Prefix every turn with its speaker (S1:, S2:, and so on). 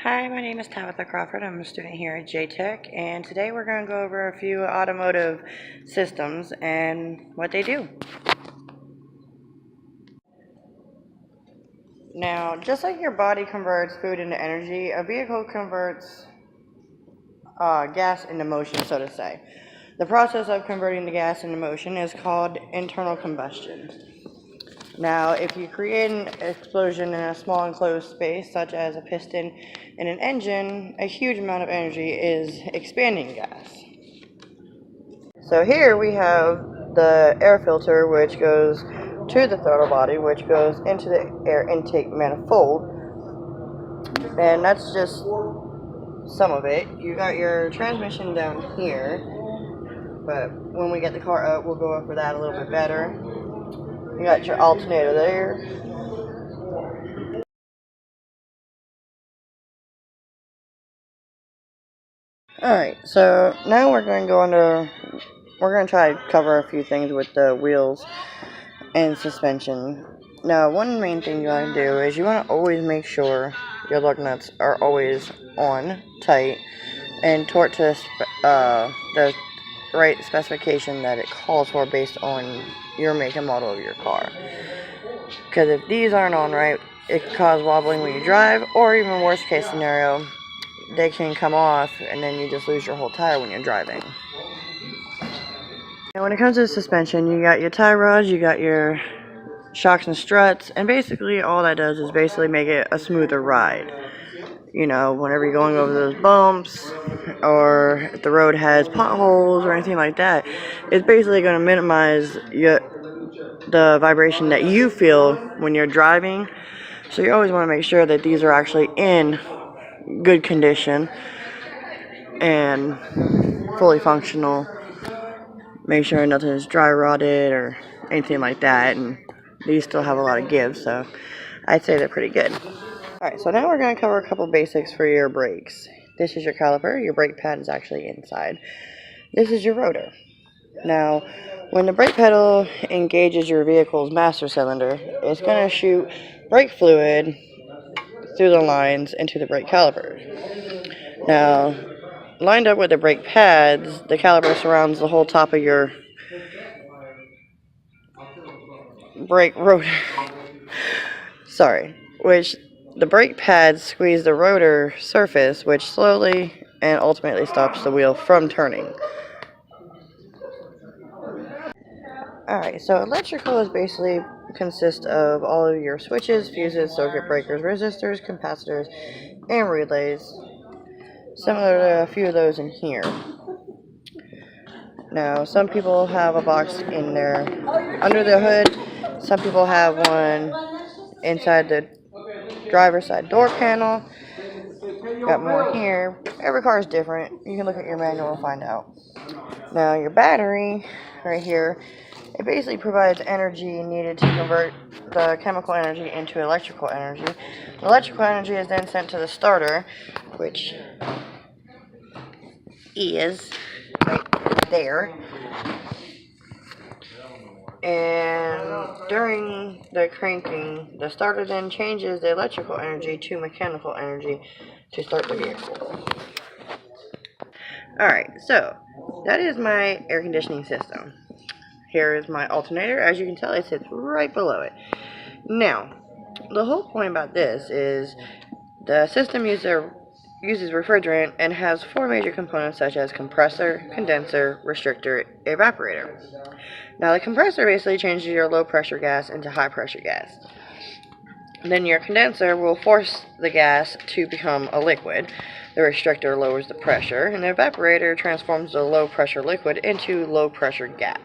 S1: Hi, my name is Tabitha Crawford. I'm a student here at JTech, and today we're going to go over a few automotive systems and what they do. Now, just like your body converts food into energy, a vehicle converts gas into motion, so to say. The process of converting the gas into motion is called internal combustion. Now, if you create an explosion in a small enclosed space, such as a piston in an engine, a huge amount of energy is expanding gas. So here we have the air filter, which goes to the throttle body, which goes into the air intake manifold, and that's just some of it. You got your transmission down here, but when we get the car up, we'll go over that a little bit better. You got your alternator there. Alright, so now we're going to we're going to try to cover a few things with the wheels and suspension. Now, one main thing you want to do is you want to always make sure your lug nuts are always on, tight, and torqued to the right specification that it calls for based on your make and model of your car. Because if these aren't on right, it can cause wobbling when you drive, or even worst case scenario, they can come off and then you just lose your whole tire when you're driving. Now when it comes to suspension, you got your tie rods, you got your shocks and struts, and basically all that does is basically make it a smoother ride. You know, whenever you're going over those bumps, or if the road has potholes or anything like that, it's basically going to minimize the vibration that you feel when you're driving. So you always want to make sure that these are actually in good condition and fully functional. Make sure nothing is dry rotted or anything like that, and these still have a lot of give, so I'd say they're pretty good. Alright, so now we're going to cover a couple basics for your brakes. This is your caliper. Your brake pad is actually inside. This is your rotor. Now, when the brake pedal engages your vehicle's master cylinder, it's going to shoot brake fluid through the lines into the brake caliper. Now, lined up with the brake pads, the caliper surrounds the whole top of your brake rotor. Which the brake pads squeeze the rotor surface, which slowly and ultimately stops the wheel from turning. Alright, so electrical is basically consists of all of your switches, fuses, circuit breakers, resistors, capacitors, and relays. Similar to a few of those in here. Now, some people have a box in there under the hood. Some people have one inside the driver's side door panel. Got more here. Every car is different. You can look at your manual and find out. Now, your battery right here, it basically provides energy needed to convert the chemical energy into electrical energy. The electrical energy is then sent to the starter, which is right there. And during the cranking, the starter then changes the electrical energy to mechanical energy to start the vehicle. Alright, so that is my air conditioning system. Here is my alternator. As you can tell, it sits right below it. Now, the whole point about this is the system uses refrigerant and has four major components such as compressor, condenser, restrictor, evaporator. Now, the compressor basically changes your low pressure gas into high pressure gas. Then your condenser will force the gas to become a liquid. The restrictor lowers the pressure, and the evaporator transforms the low pressure liquid into low pressure gas.